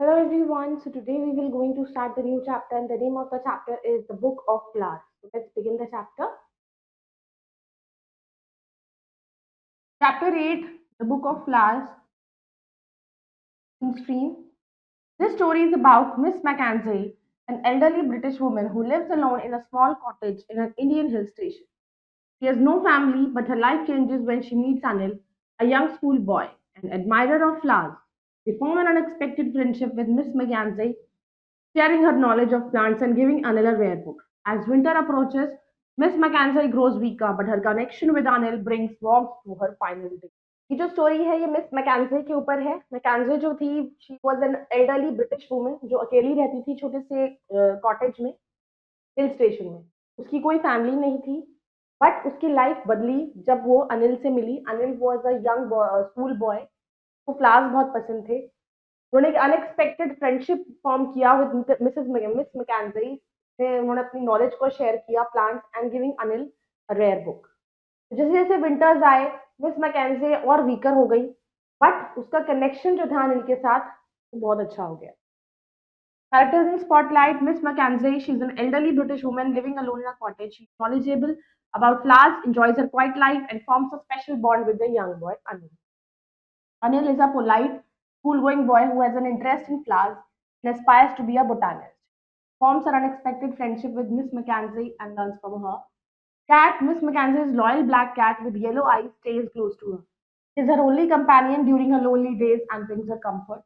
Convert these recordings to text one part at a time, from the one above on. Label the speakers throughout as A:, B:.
A: Hello everyone. So today we will going to start the new chapter and the name of the chapter is the Book of Flowers. So let's begin the chapter. Chapter 8, the Book of Flowers in Stream. This story is about Miss Mackenzie, an elderly British woman who lives alone in a small cottage in an Indian hill station. She has no family, but her life changes when she meets Anil, a young schoolboy, an admirer of flowers. They form an unexpected friendship with Miss Mackenzie, sharing her knowledge of plants and giving Anil a rare book. As winter approaches, Miss Mackenzie grows weaker, but her connection with Anil brings warmth to her final day. ये जो story है ये miss मैकेंजे के ऊपर है। मैकेंजे जो थी she was an elderly British woman जो अकेली रहती थी छोटे से कॉटेज में हिल स्टेशन में। उसकी कोई फैमिली नहीं थी बट उसकी लाइफ बदली जब वो अनिल से मिली। Anil was a young school boy को फ्लावर्स बहुत पसंद थे। उन्होंने एक अनएक्सपेक्टेड फ्रेंडशिप फॉर्म किया विद मिस मैकेंजी। उन्होंने अपनी नॉलेज को शेयर किया plants and giving Anil a rare book. जैसे जैसे विंटर्स आए मिस मैकेंजी और वीकर हो गई बट उसका कनेक्शन जो था अनिल के साथ वो बहुत अच्छा हो गया। Characters in Spotlight Miss Mackenzie. She's an elderly British woman living alone in a cottage. She's knowledgeable about flowers, enjoys her quiet life, and forms a special bond with the young boy, Anil. Anil is a polite, school-going boy who has an interest in flowers and aspires to be a botanist. Forms an unexpected friendship with Miss Mackenzie and learns from her. Cat, Miss Mackenzie's loyal black cat with yellow eyes, stays close to her. He is her only companion during her lonely days and brings her comfort.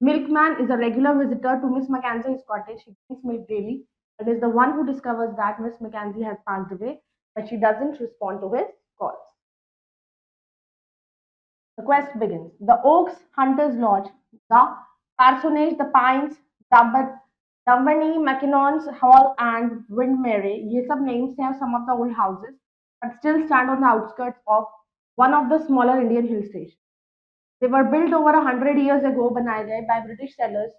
A: Milkman is a regular visitor to Miss Mackenzie's cottage. He drinks milk daily and is the one who discovers that Miss Mackenzie has passed away, but she doesn't respond to his calls. The quest begins. The Oaks Hunter's Lodge, the Parsonage, the Pines, Dunvanny, Mackinnon's Hall, and Windmere. ये सब names have some of the old houses, but still stand on the outskirts of one of the smaller Indian hill stations. They were built over 100 years ago बनाए गए by British settlers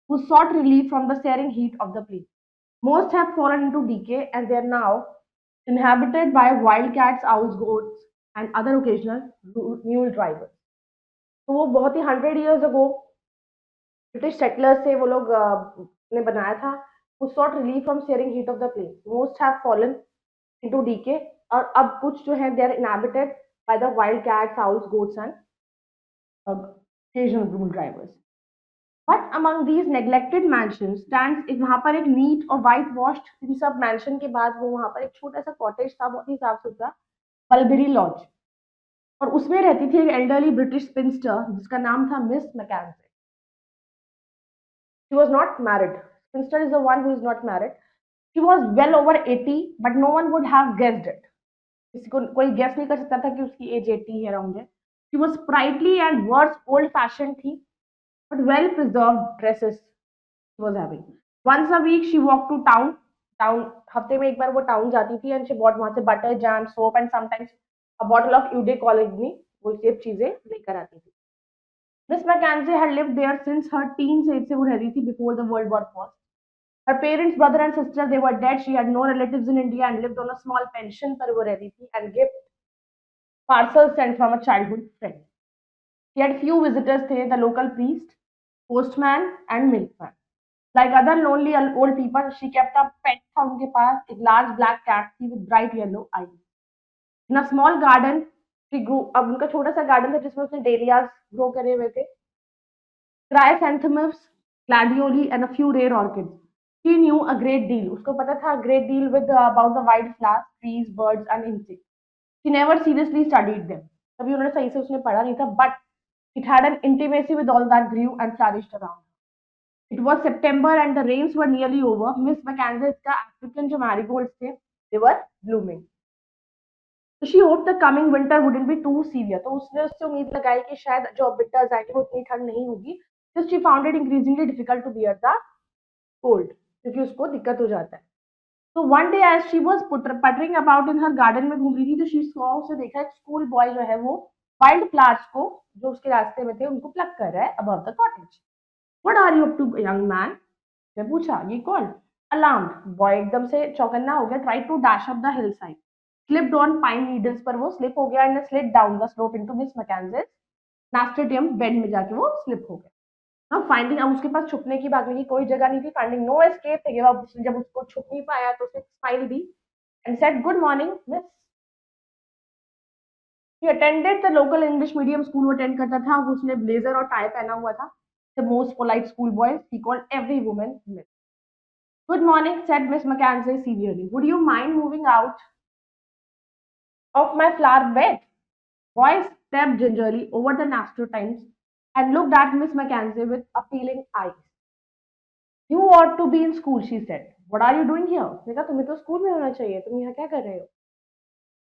A: who sought relief from the searing heat of the place. Most have fallen into decay and they are now inhabited by wildcats, owls, goats, and other occasional mule drivers. तो वो बहुत ही 100 years ago British settlers से वो लोग ने बनाया था who sought relief from searing heat of the place. Most have fallen into decay और अब कुछ जो है they are inhabited by the wild cats, owls, goats and occasional mule drivers. But among these neglected mansions stands एक वहाँ पर एक neat और white washed इन सब mansion के बाद वो वहाँ पर एक छोटा सा cottage था बहुत ही साफ सुथरा मलबेरी लॉज और उसमें रहती थी एक एल्डरली ब्रिटिश स्पिंस्टर जिसका नाम था Miss Mackenzie. She was not married. Spinster is the one who is not married. She was well over 80, but no one would have guessed it. किसी को कोई गेस नहीं कर सकता था कि उसकी एज 80 है अराउंड है। She was sprightly and worse old fashioned थी, but well preserved dresses she was having. Once a week she walked to town. Town हफ्ते में एक बार वो टाउन जाती थी and she bought वहां से butter jam soap and sometimes a bottle of Ude colony वो सब चीजें लेकर आती थी। Miss Mackenzie had lived there since her teens age से वो रहती थी before the World War I. Her parents, brother and sister, they were dead. She had no relatives in India and lived on a small pension पर वो रहती थी and gift parcels sent from a childhood friend. She had few visitors थे, the local priest, postman and milkman. Like other lonely old people, she kept a pet था उनके पास एक large black cat थी with bright yellow eyes. In a small garden, she grew अब उनका छोटा सा garden था जिसमें उसने dahlias grow करे हुए थे. Chrysanthemums, gladioli, and a few rare orchids. She knew a great deal. उसको पता था a great deal with about the wildflowers, trees, birds, and insects. She never seriously studied them. कभी उन्होंने सही से उसने पढ़ा नहीं था, but it had an intimacy with all that grew and flourished around. It was September and the rains were nearly over. Miss Mackenzie's का African जो marigolds थे, they were blooming. So she hoped the coming winter wouldn't be too severe. तो उसने उससे उम्मीद लगाई कि शायद जो winters आएंगे वो इतनी ठंड नहीं होगी. So she found it increasingly difficult to bear the cold क्योंकि उसको दिक्कत हो जाता है. So one day as she was puttering about in her garden में घूम रही थी तो she saw उसे देखा एक school boy जो है वो wild flowers को जो उसके रास्ते में थे उनको pluck कर रहा है above the cottage. What are you up to, young man? उसने पूछा ये कौन? Alarmed boy एकदम से चौकन्ना हो गया. Tried to dash up the hillside. Slipped on pine needles पर वो slip हो गया and slid down the slope into Miss Mackenzie's nasturtium bed में जाके वो slip हो गया. ना फाइंडिंग, अब उसके पास छुपने की भागने की कोई जगह नहीं थी, फाइंडिंग नो एस्केप थे, अब उसने जब उसको छुप नहीं पाया तो उसने स्माइल दी and said good morning miss. He attended the local English medium school, वो अटेंड करता था, उसने ब्लेजर और टाई पहना हुआ था। The most polite school boy, he called every woman miss. Good morning said Miss Mackenzie severely, would you mind moving out of my flower bed? Boy stepped gingerly over the nasturtiums and looked at Miss Mackenzie with appealing eyes. You ought to be in school, she said. What are you doing here? उसने कहा तुम्हें तो school में होना चाहिए, तुम यहाँ क्या कर रहे हो?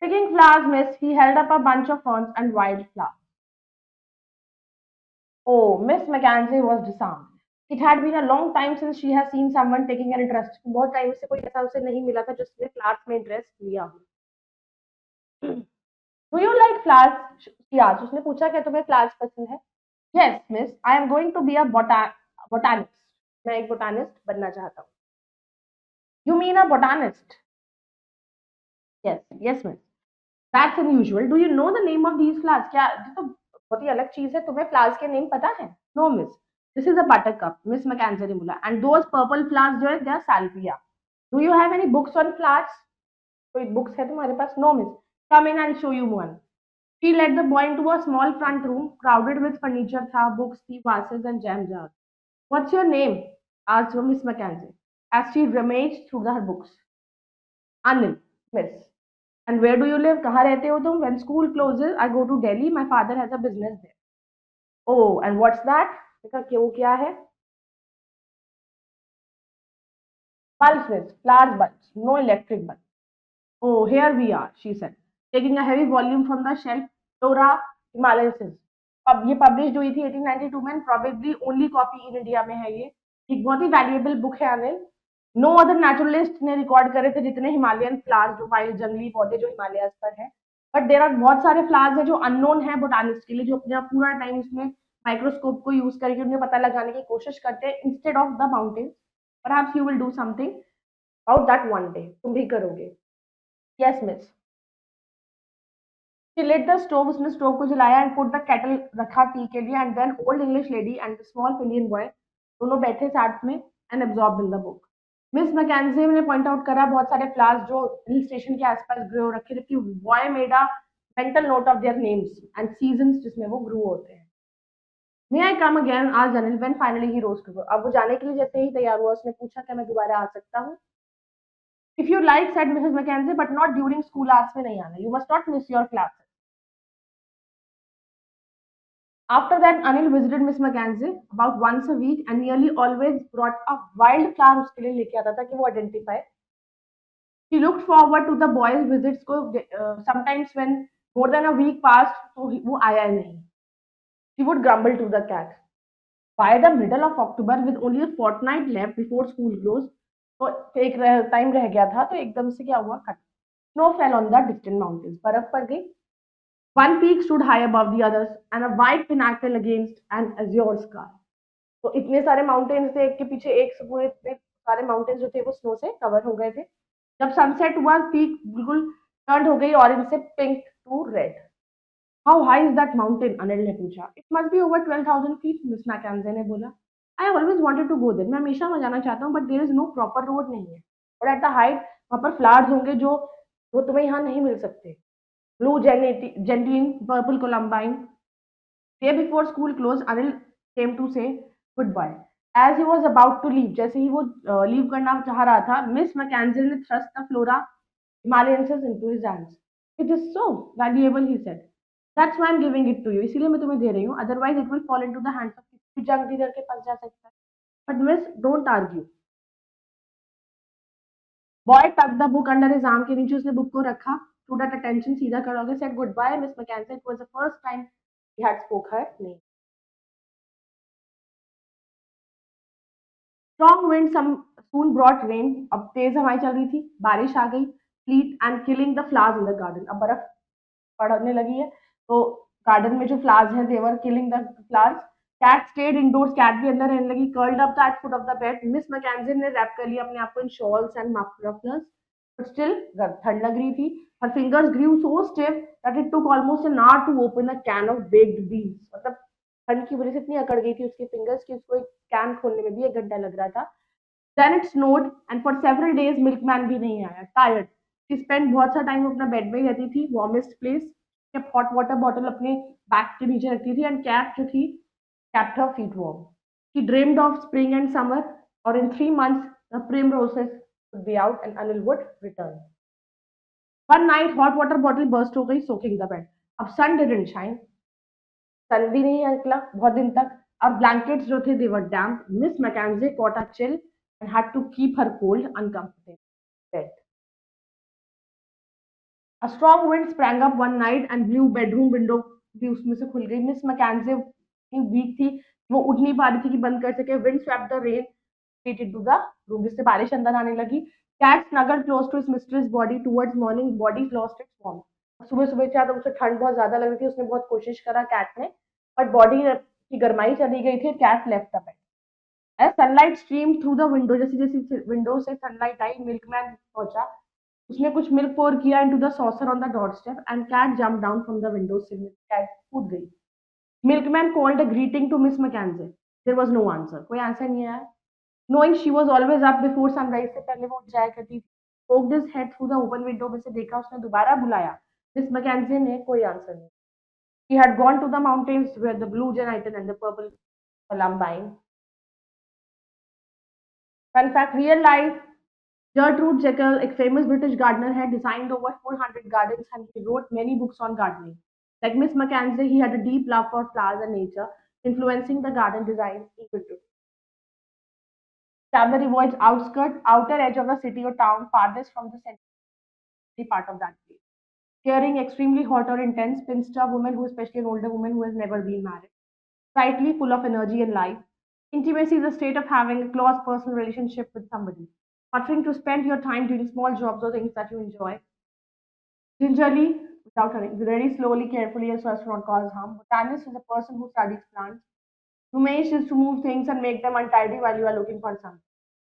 A: Picking flowers, miss, he held up a bunch of ferns and wild flowers. Oh, Miss Mackenzie was disarmed. It had been a long time since she had seen someone taking an interest. बहुत time से कोई ऐसा उसे नहीं मिला था जिसने flowers में इंटरेस्ट लिया हो। Do you like flowers? She asked, उसने पूछा क्या तुम्हें फ्लावर्स पसंद है? Yes miss, I am going to be a botanist, मैं एक बोटानिस्ट बनना चाहता हूँ। You mean a botanist? Yes yes miss, that's unusual, do you know the name of these flowers? क्या ये तो बहुत ही अलग चीज है, तुम्हें फ्लावर्स के नेम पता है? No Miss, this is a buttercup, Miss Mackenzie ने बोला, एंड दोज पर्पल फ्लावर्स जो है they are salvia. Do you have any books on flowers? कोई बुक्स है तुम्हारे पास? No Miss, come in and show you one. She led the boy into a small front room crowded with furniture, tha, books, tea vases, and jam jars. What's your name? Asked Miss Mackenzie as she rummaged through her books. Anil, miss. And where do you live? कहाँ रहते हो तुम? When school closes, I go to Delhi. My father has a business there. Oh, and what's that? देखा कि वो क्या है? Bulbs, miss. Flowers bulbs. No electric bulbs. Oh, here we are, she said, taking a heavy volume from the shelf. Flora Himalayensis. अब ये publish हुई थी 1892 में, probably only copy in India में है ये। एक बहुत ही वैल्यूएबल बुक है अनिल। नो अदर नेचुरलिस्ट ने रिकॉर्ड करे थे जितने हिमालयन फ्लावर्स, जो वाइल्ड जंगली पौधे जो हिमालय पर है। बट देर आर बहुत सारे फ्लावर्स है जो अननोन है बोटानिस्ट के लिए, जो अपना पूरा टाइम इसमें माइक्रोस्कोप को यूज करके उन्हें पता लगाने की कोशिश करते हैं instead of the mountain. Perhaps you will do something about that one day, तुम भी करोगे। Yes miss. She lit the stove, उसने स्टोव को जलाया एंड पुट द केटल, रखा टी के लिए, and then old English lady and small Indian boy दोनों बैठे साथ में and absorb in the book. Miss Mackenzie ने पॉइंट आउट करा बहुत सारे फ्लावर्स जो हिल स्टेशन के आसपास ग्रो रखे, जबकि boy made a mental note of their names and seasons जिसमें वो ग्रो होते हैं। मे आई कम अगेन आज Anil when finally he rose to go, अब वो जाने के लिए जैसे ही तैयार हुआ उसने पूछा क्या मैं दोबारा आ सकता हूँ? If you like said Mrs Mackenzie, but not during school hours में नहीं आना, you must not miss your class. After that, Anil visited Miss Mackenzie about once a week and nearly always brought a wild flower उसके लिए लेके आता था कि वो identify. He looked forward to the boys' visits को sometimes when more than a week passed तो वो आया ही नहीं. He would grumble to the cat. By the middle of October, with only a fortnight left before school closed, तो एक time रह गया था तो एकदम से क्या हुआ? Snow fell on the distant mountains. बर्फ पड़ गई. One peak stood high above the others and a white pinnacle against an azure sky. तो इतने सारे माउंटेन्स थे, एक के पीछे एक, पूरे इतने सारे माउंटेन्स जो थे वो स्नो से कवर हो गए थे। जब सनसेट हुआ पीक बिल्कुल टर्न हो गई ऑरेंज से pink to red. How high is that mountain? Anil ने पूछा। It must be over 12,000 feet, Miss Mackenzie ने बोला। I always wanted to go there, मैं हमेशा वहां जाना चाहता हूँ, but there is no proper road, नहीं है। और एट द हाइट वहां पर फ्लावर्स होंगे जो वो तुम्हें यहाँ नहीं मिल सकते। Blue gentian, purple columbine. Day before school closed, Anil came to say goodbye. As he was about to leave, जैसे ही वो लीव करना चाह रहा था, मिस मैकेंजी ने thrust the flora Himalayensis into his hands. It is so valuable, he said. That's why I'm giving it to you. इसीलिए मैं तुम्हें दे रही हूँ. Otherwise, it will fall into the hands of किसी भी जंग लीडर के पास जा सकता है. But miss, don't argue. Boy tucked the book under his arm, के नीचे उसने बुक को रखा. Stood at attention, सीधा खड़ा हो गया. Said goodbye, Miss Mackenzie. It was the first time he had spoke her name. Strong wind soon brought rain, अब तेज हवाएं चल रही थी, बारिश आ गई, slit and killing the flowers in the garden, अब बर्फ पड़ने लगी है तो गार्डन में जो फ्लावर्स हैं they're killing the flowers. Cat stayed indoors, cat भी अंदर रहने लगी। Curled up at foot of the bed, Miss Mackenzie ने रैप कर लिया अपने आप को in shawls and mufflers, but still ठंड लग रही थी। her fingers grew so stiff that it took almost an hour to open a can of baked beans, मतलब ठंड की वजह से इतनी अकड़ गई थी उसकी फिंगर्स कि उसको एक कैन खोलने में भी 1 घंटा लग रहा था. Then it snowed and for several days milkman भी नहीं आया. टायर्ड, शी स्पेंड बहुत सा टाइम अपना बेड में ही रहती थी, वार्मेस्ट प्लेस. जब हॉट वाटर बॉटल अपने बैक के नीचे रखती थी एंड कैट जो थी kept her feet warm. She dreamed of spring and summer, or in 3 months the primroses would be out and Anil would return. One night, hot water bottle burst हो गई, soaking the bed. अब sun didn't shine, सन भी नहीं निकला बहुत दिन तक, और blankets जो थे they were damp. Miss Mackenzie caught a chill and had to keep her cold, uncomfortable bed. A strong wind sprang up one night and blew bedroom window भी उसमें से खुल गई. मिस मैकेन्जे वीक थी, वो उठ नहीं पा रही थी कि बंद कर सके. Wind swept the rain into the room, जिससे बारिश अंदर आने लगी. Cat snuggled close to his mistress' body. Towards morning, body lost its warmth. सुबह सुबह क्या, तो उसे ठंड बहुत ज्यादा लग रही थी. उसने बहुत कोशिश करा कैट ने, बट बॉडी की गर्माई चली गई थी. Cat left the bed. As sunlight stream through the window, जैसे जैसे विंडो से सनलाइट आई, मिल्कमैन पहुंचा. उसने कुछ मिल्क पोर किया into the saucer on the door step and cat jump down from the window sill. Cat कूद गई. Milkman called a greeting to Miss Mackenzie. There was no answer, कोई answer नहीं आया. Knowing she was always up before sunrise, से पहले वो उठ जाया करती थी. Poked his head through the open window, में से देखा, उसने दोबारा बुलाया. Miss Mackenzie ने कोई आंसर नहीं. He had gone to the mountains where the blue gentian and the purple columbine. Fun fact, real life, Gertrude Jekyll, a famous British gardener, had designed over 400 gardens and he wrote many books on gardening. Like Miss Mackenzie, he had a deep love for flowers and nature, influencing the garden design even today. Tabler avoids outskirts, outer edge of the city or town, farthest from the central part of that place. Caring, extremely hot or intense, spinster woman who, especially an older woman who has never been married. Slightly full of energy and life. Intimacy is a state of having a close personal relationship with somebody. Offering to spend your time doing small jobs or things that you enjoy. Gingerly, without hurrying, very slowly, carefully, so as to not cause harm. Botanist is a person who studies plants. Rumesh is to move things and make them untidy while you are looking for something.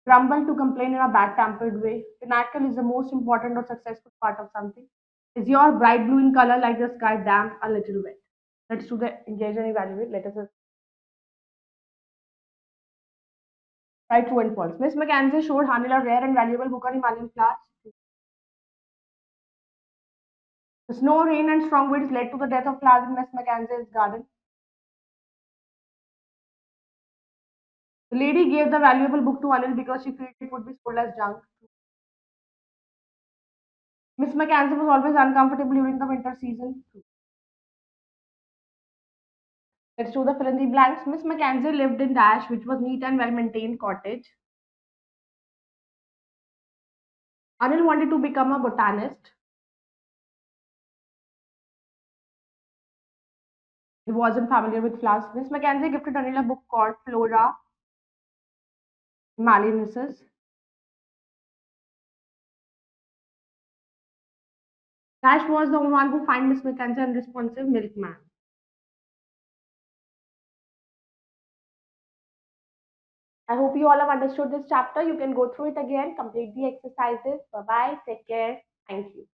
A: Grumble, to complain in a bad tempered way. Pinnacle is the most important or successful part of something. Is your bright blue in color like the sky damp a little wet? Let's do the engage and evaluate. Let us try true and false. Miss Mackenzie showed Hanil a rare and valuable book on Himalayan flowers. The snow, rain, and strong winds led to the death of flowers in Miss Mackenzie's garden. The lady gave the valuable book to Anil because she feared it would be sold as junk. Miss Mackenzie was always uncomfortable during the winter season. Let's do the fill in the blanks. Miss Mackenzie lived in Dash, which was neat and well maintained cottage. Anil wanted to become a botanist. He wasn't familiar with flowers. Miss Mackenzie gifted Anil a book called Flora Maliensis. Dash was the one who found Miss Mackenzie unresponsive milkman. I hope you all have understood this chapter. You can go through it again, complete the exercises. Bye bye. Take care. Thank you.